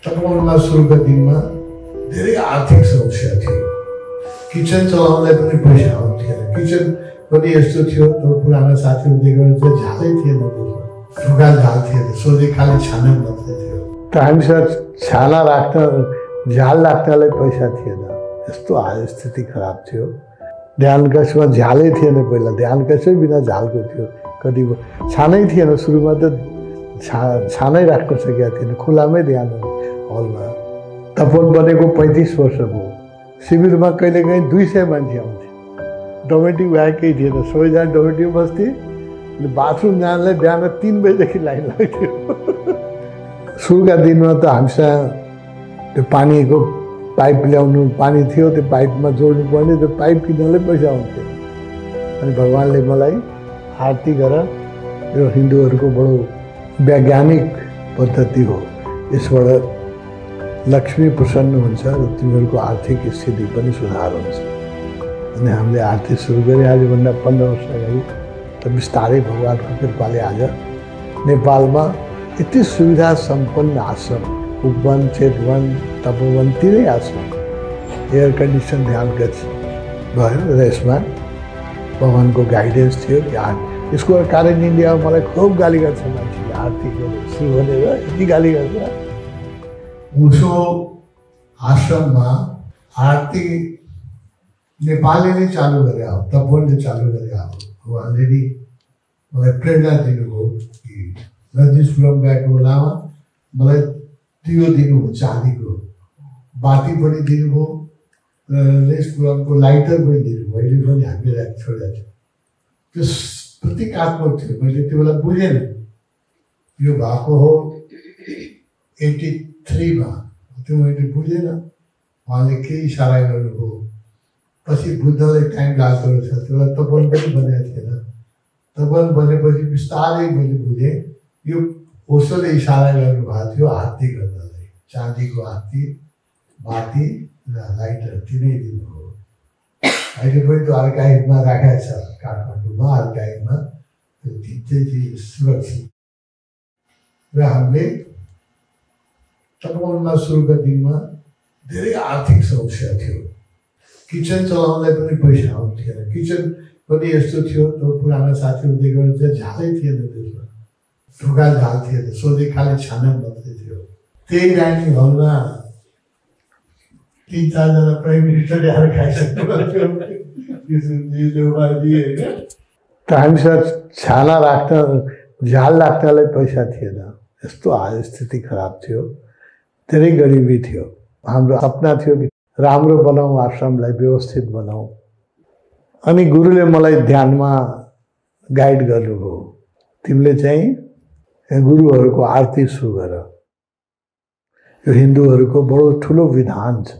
तपोवनमा सुरुका दिनमा धेरै आर्थिक समस्या थियो। किचन चलाउनलाई पनि पैसा आउँथेन। किचन पनि यस्तो थियो, त्यो पुरानो साथीहरू देखेर चाहिँ झालै थिएन, ढुका झाल थिएन, सोझै खालि छाना मात्रै थियो। त हामीसँग छाना राख्न, झाल राख्नलाई पैसा थिएन। यस्तो स्थिति खराब थियो। ध्यान कक्षमा झालै थिएन। पहिला ध्यान कक्षै बिना झालको थियो। कति छानै थिएन। सुरुमा त छानै राख्न सकेका थिएन। खुलामै ध्यान हलमा। तपोवन बनेको 35 वर्ष भयो। शिविरमा कहिलेकाहीँ 200 मान्छे आउँथे। डोमेटिक भएकै थिएन। सबैजना डोमेटिक बस्थे। बाथरुम जानलाई बिहान 3 बजेदेखि लाइन लाग्थ्यो। सुरुका दिनमा त हामीसँग त्यो पानीको पाइप ल्याउनु, पानी थियो त्यो पाइपमा जोड्नु पर्ने, त्यो पाइप किन्नलाई पैसा आउँथ्यो। अनि भगवान्ले मलाई आरती गर, यो हिन्दूहरूको बडो वैज्ञानिक पद्धति हो, यसबाट लक्ष्मी प्रसन्न हुन्छ र तिनीहरूको आर्थिक स्थिति पनि सुधार हुन्छ। अनि हामीले आरती सुरु गरे आजभन्दा 15 वर्ष अगाडि। त बिस्तारै भगवान्को कृपाले आज नेपालमा यति सुविधा सम्पन्न आश्रम, उपवन, चेतवन, तपोवन, तिनै आश्रम, एयर कन्डिसन ध्यान कक्ष भयो र यसमा भगवान्को गाइडेन्स थियो कि यसको कारण इन्डियामा मलाई खुब गाली गर्छ मान्छेले, आरती सुरु भनेर यति गाली गर्छ। उसो आश्रममा आरती नेपालले नै चालु गरे हो, तपोवनले चालु गरे हो। उहाँले नि मलाई प्रेरणा दिनुभयो कि रजनीशपुरम गएको बेलामा मलाई दियो दिनुभयो, चाँदीको बाती पनि दिनुभयो र रजनीशपुरमको लाइटर पनि दिनुभयो। अहिले पनि हामीले छोडेको थियो। त्यो प्रतीकात्मक थियो। मैले त्यो बेला बुझेन यो भएको हो 83 मा, त्यो मैले बुझेन। उहाँले केही इसारा गर्नुभयो। पछि बुझ्नलाई टाइम लाग्दो रहेछ। त्यो बेला तपोवन पनि बनेको थिएन। तपोवन बनेपछि बिस्तारै मैले बुझेँ यो ओसोले इसारा गर्नुभएको थियो आरती गर्नलाई। चाँदीको आरती, बाती र लाइटर तिनै दिनुभयो। अहिले पनि त्यो आर्काइभमा राखेको छ काठमाडौँमा, आर्काइभमा त्यो तिनै चिज सुरक्षित। र हामीले तपोवनमा सुरुका दिनमा धेरै आर्थिक समस्या थियो। किचन चलाउनलाई पनि पैसा आउँथेन। किचन पनि यस्तो थियो, त्यो पुरानो साथीहरू देखेर चाहिँ झालै थिएन, त्यसमा ढुका झाल थिएन, सोझै खालि छाना मात्रै थियो। त्यही डाइनिङ हलमा 3-4 जना प्राइम मिनिस्टर आएर खाइसक्नु थियो। त हामीसँग छाना राख्न, झाल राख्नलाई पैसा थिएन। यस्तो स्थिति खराब थियो। धेरै गरिबी थियो। हाम्रो सपना थियो कि राम्रो बनाऊ, आश्रमलाई व्यवस्थित बनाऊ। अनि गुरुले मलाई ध्यानमा गाइड गर्नुभयो, तिमीले चाहिँ गुरुहरूको आरती सुरु गर। यो हिन्दूहरूको बडो ठुलो विधान छ।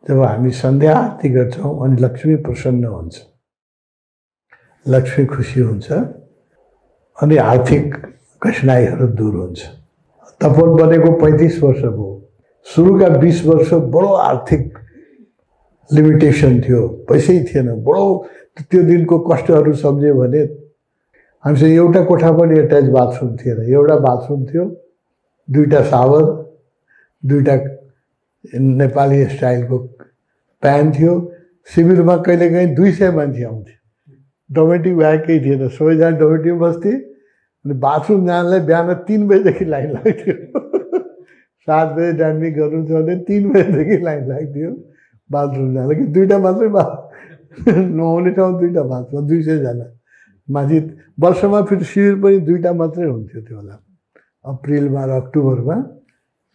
जब हामी सन्ध्या आरती गर्छौँ अनि लक्ष्मी प्रसन्न हुन्छ, लक्ष्मी खुसी हुन्छ अनि आर्थिक कठिनाइहरू दूर हुन्छ। तपोवन बनेको 35 वर्ष भयो। सुरुका 20 वर्ष बडो आर्थिक लिमिटेसन थियो, पैसै थिएन। बडो त्यो दिनको कष्टहरू सम्झ्यो भने हामीसँग एउटा कोठा पनि एट्याच बाथरुम थिएन। एउटा बाथरुम थियो, 2टा सावर, 2टा नेपाली स्टाइलको प्यान थियो। शिविरमा कहिलेकाहीँ 200 मान्छे आउँथे। डोमेटिक भएकै थिएन। सबैजना डोमेटिक बस्थे। अनि बाथरुम जानलाई बिहान 3 बजेदेखि लाइन लाग्थ्यो। 7 बजे डान्डी गर्नु छ भने 3 बजेदेखि लाइन लाग्थ्यो बाथरुम जान। कि 2टा मात्रै नुहाउने ठाउँ, 2टा बाथरुम, 200 जना माथि। वर्षमा फेरि शिविर पनि 2टा मात्रै हुन्थ्यो त्यो बेला। अप्रिलमा र अक्टोबरमा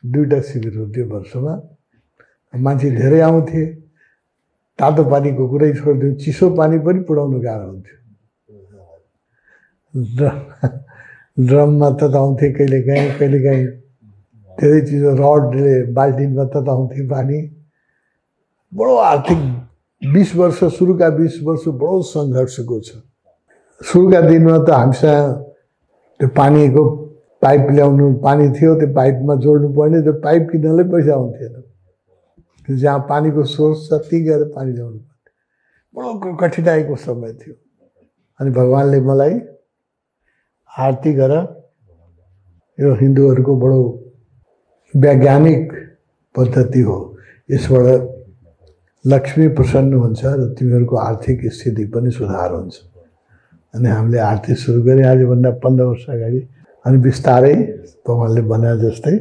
2टा शिविर हुन्थ्यो वर्षमा। मान्छे धेरै आउँथे। तातो पानीको कुरै छोडिदिउँ, चिसो पानी पनि पुर्याउनु गाह्रो हुन्थ्यो। ड्रममा तताउँथे कहिलेकाहीँ धेरै चिज, रडले बाल्टिनमा तताउँथे पानी। बडो आर्थिक 20 वर्ष, सुरुका 20 वर्ष बडो सङ्घर्षको छ। सुरुका दिनमा त हामीसँग त्यो पानीको पाइप ल्याउनु, पानी थियो त्यो पाइपमा जोड्नु पर्ने, त्यो पाइप किन्नलाई पैसा आउँथेन। जहाँ पानीको सोर्स छ त्यहीँ गएर पानी ल्याउनु पर्ने, बडो कठिनाइको समय थियो। अनि भगवान्ले मलाई आरती गर, यो हिन्दूहरूको बडो वैज्ञानिक पद्धति हो। यसबाट लक्ष्मी प्रसन्न हुन्छ र तिमीहरूको आर्थिक स्थिति पनि सुधार हुन्छ। अनि हामीले आरती सुरु गरे आजभन्दा 15 वर्ष अगाडि। अनि बिस्तारै भगवानले भने जस्तै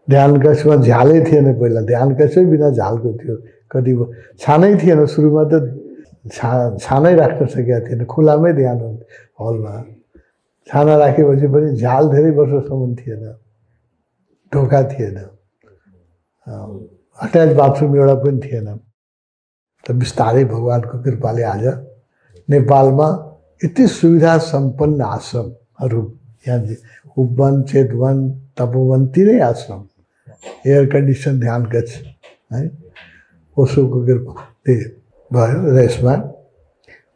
ध्यान कक्षमा झ्यालै थिएन पहिला, ध्यान कक्षै बिना झ्यालको थियो। कति छानै थिएन सुरुमा, त छानै राख्न सकेका थिएन, खुलामै ध्यान हुन्थ्यो हलमा। छाना राखेपछि पनि झ्याल धेरै वर्षसम्म थिएन, ढोका थिएन, अट्याच बाथरुम एउटा पनि थिएन। त बिस्तारै भगवानको कृपाले आज नेपालमा यति सुविधा सम्पन्न आश्रमहरू, यहाँ उपवन, चेतवन, तपोवन, तीनै आश्रम, एयर कन्डिसन ध्यान कक्ष है, ओशोको कृपाले भयो। र यसमा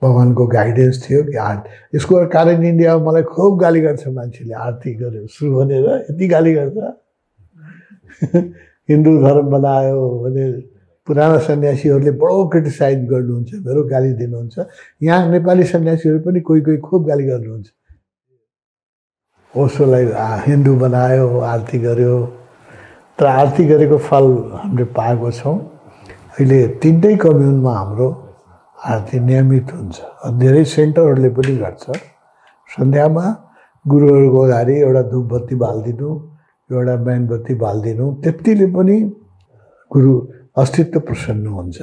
भगवानको गाइडेन्स थियो कि यसको कारण इन्डियामा मलाई खुब गाली गर्छ मान्छेले, आरती गर्यो सुरु भनेर यति गाली गर्छ। हिन्दू धर्म बनायो भने पुराना सन्यासीहरूले बडो क्रिटिसाइज गर्नुहुन्छ, मेरो गाली दिनुहुन्छ। यहाँ नेपाली सन्यासीहरू पनि कोही कोही खुब गाली गर्नुहुन्छ। ओशोलाई हिन्दू बनायो, आरती गर्यो, तर आरती गरेको फल हामीले पाएको छौँ। अहिले 3टै कम्युनमा हाम्रो आरती नियमित हुन्छ। धेरै सेन्टरहरूले पनि गर्छ। सन्ध्यामा गुरुहरूको अगाडि एउटा धूपबत्ती बालिदिनु, एउटा मेणबत्ती बालिदिनु, त्यतिले पनि गुरु अस्तित्व प्रसन्न हुन्छ।